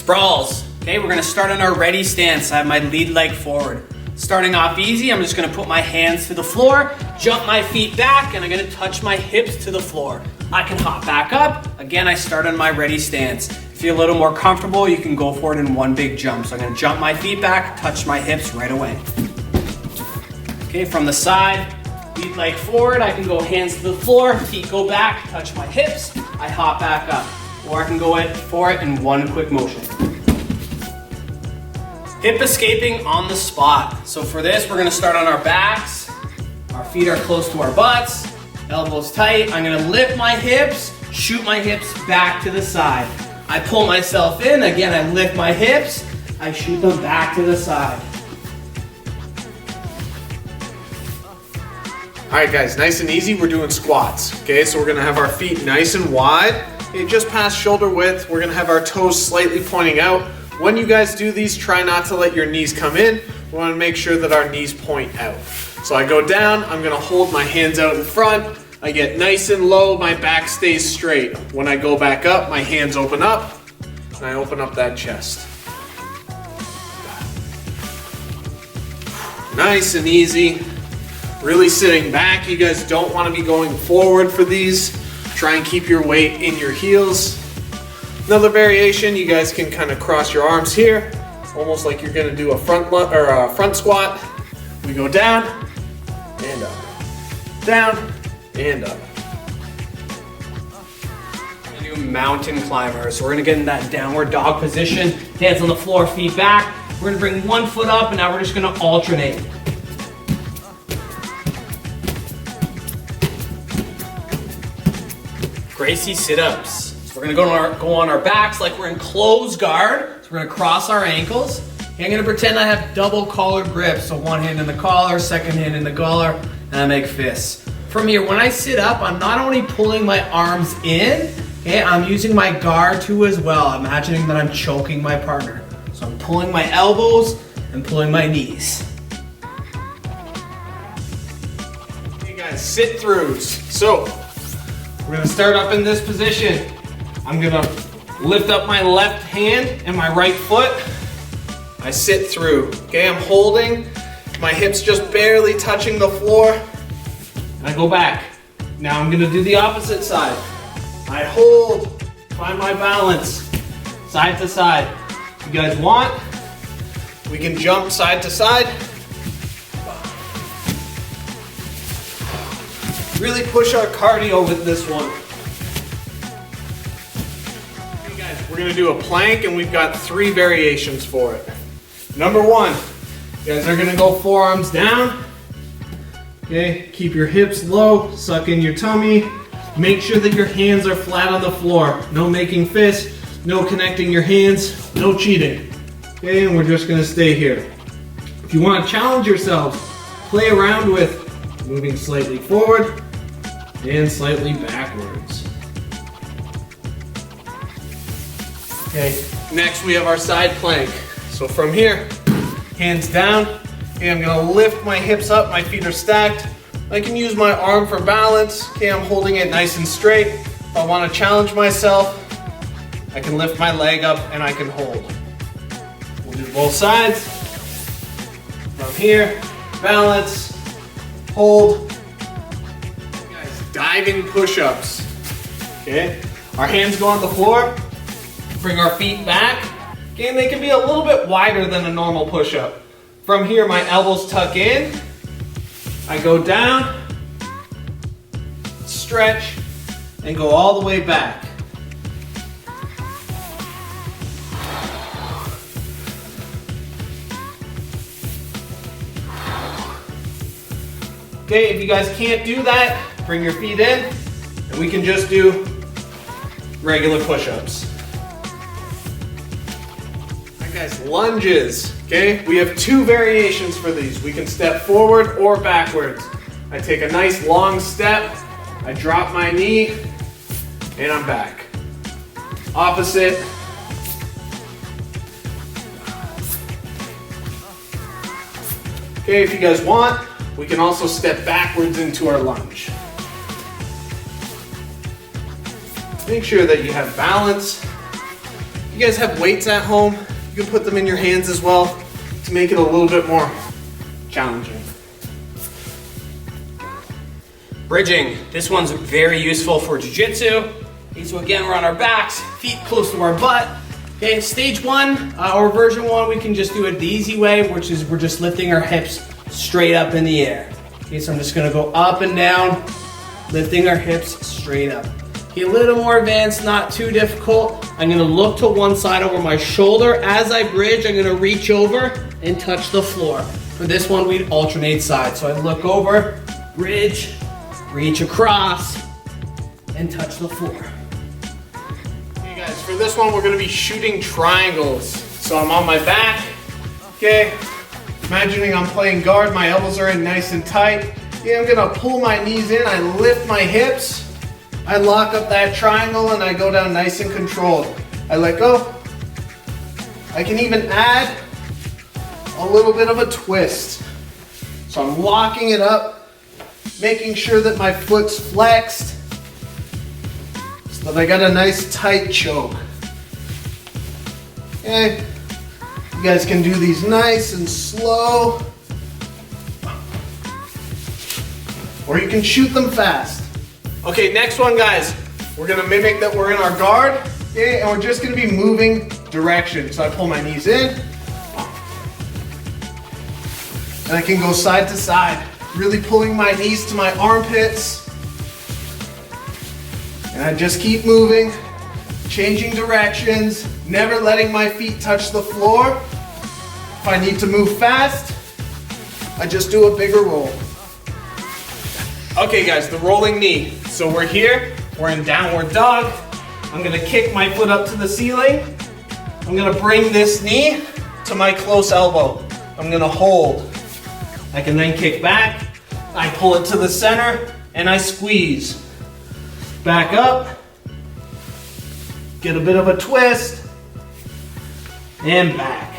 Sprawls. Okay, we're gonna start on our ready stance. I have my lead leg forward. Starting off easy, I'm just gonna put my hands to the floor, jump my feet back, and I'm gonna touch my hips to the floor. I can hop back up. Again, I start on my ready stance. If you're a little more comfortable, you can go for it in one big jump. So I'm gonna jump my feet back, touch my hips right away. Okay, from the side, lead leg forward, I can go hands to the floor, feet go back, touch my hips, I hop back up. Or I can go for it in one quick motion. Hip escaping on the spot. So for this, we're gonna start on our backs. Our feet are close to our butts, elbows tight. I'm gonna lift my hips, shoot my hips back to the side. I pull myself in, again, I lift my hips, I shoot them back to the side. All right, guys, nice and easy, we're doing squats. Okay, so we're gonna have our feet nice and wide, okay, just past shoulder width. We're gonna have our toes slightly pointing out. When you guys do these, try not to let your knees come in. We wanna make sure that our knees point out. So I go down, I'm gonna hold my hands out in front. I get nice and low, my back stays straight. When I go back up, my hands open up, and I open up that chest. Nice and easy. Really sitting back. You guys don't want to be going forward for these. Try and keep your weight in your heels. Another variation, you guys can kind of cross your arms here, almost like you're going to do a front squat. We go down and up, down and up. We're gonna do mountain climbers. So we're gonna get in that downward dog position, hands on the floor, feet back. We're gonna bring one foot up, and now we're just gonna alternate. Gracie sit-ups. So we're gonna go on our backs like we're in closed guard. So we're gonna cross our ankles. I'm gonna pretend I have double collar grip. So one hand in the collar, second hand in the collar, and I make fists. From here, when I sit up, I'm not only pulling my arms in, okay, I'm using my guard too as well, imagining that I'm choking my partner. So I'm pulling my elbows and pulling my knees. Hey guys, sit throughs. So we're gonna start up in this position. I'm gonna lift up my left hand and my right foot. I sit through. Okay, I'm holding, my hips just barely touching the floor. And I go back. Now I'm gonna do the opposite side. I hold, find my balance, side to side. If you guys want, we can jump side to side. Really push our cardio with this one. Okay guys, we're gonna do a plank, and we've got 3 variations for it. Number 1, you guys are gonna go forearms down. Okay, keep your hips low, suck in your tummy. Make sure that your hands are flat on the floor. No making fists, no connecting your hands, no cheating. Okay, and we're just gonna stay here. If you wanna challenge yourselves, play around with moving slightly forward and slightly backwards. Okay, next we have our side plank. So from here, hands down. Okay, I'm gonna lift my hips up, my feet are stacked. I can use my arm for balance. Okay, I'm holding it nice and straight. If I wanna challenge myself, I can lift my leg up and I can hold. We'll do both sides. From here, balance, hold. Guys, diving push-ups. Okay, our hands go on the floor, bring our feet back. Okay, and they can be a little bit wider than a normal push-up. From here, my elbows tuck in. I go down, stretch, and go all the way back. Okay, if you guys can't do that, bring your feet in, and we can just do regular push-ups. Guys, lunges, okay? We have 2 variations for these. We can step forward or backwards. I take a nice long step, I drop my knee, and I'm back. Opposite. Okay, if you guys want, we can also step backwards into our lunge. Make sure that you have balance. you guys have weights at home, you can put them in your hands as well to make it a little bit more challenging. Bridging. This one's very useful for Jiu-Jitsu. Okay, so again, we're on our backs, feet close to our butt. Okay, stage one, or version one, we can just do it the easy way, which is we're just lifting our hips straight up in the air. Okay, so I'm just gonna go up and down, lifting our hips straight up. Okay, a little more advanced, not too difficult. I'm gonna look to one side over my shoulder. As I bridge, I'm gonna reach over and touch the floor. For this one, we'd alternate sides. So I look over, bridge, reach across, and touch the floor. Okay guys, for this one, we're gonna be shooting triangles. So I'm on my back, okay? Imagining I'm playing guard, my elbows are in nice and tight. Yeah, I'm gonna pull my knees in, I lift my hips, I lock up that triangle, and I go down nice and controlled. I let go. I can even add a little bit of a twist. So I'm locking it up, making sure that my foot's flexed, so that I got a nice tight choke. Okay, you guys can do these nice and slow, or you can shoot them fast. Okay, next one guys, we're gonna mimic that we're in our guard, okay, and we're just gonna be moving direction. So I pull my knees in, and I can go side to side, really pulling my knees to my armpits. And I just keep moving, changing directions, never letting my feet touch the floor. If I need to move fast, I just do a bigger roll. Okay guys, the rolling knee. So we're here, we're in downward dog. I'm gonna kick my foot up to the ceiling. I'm gonna bring this knee to my close elbow. I'm gonna hold. I can then kick back, I pull it to the center, and I squeeze. Back up, get a bit of a twist, and back.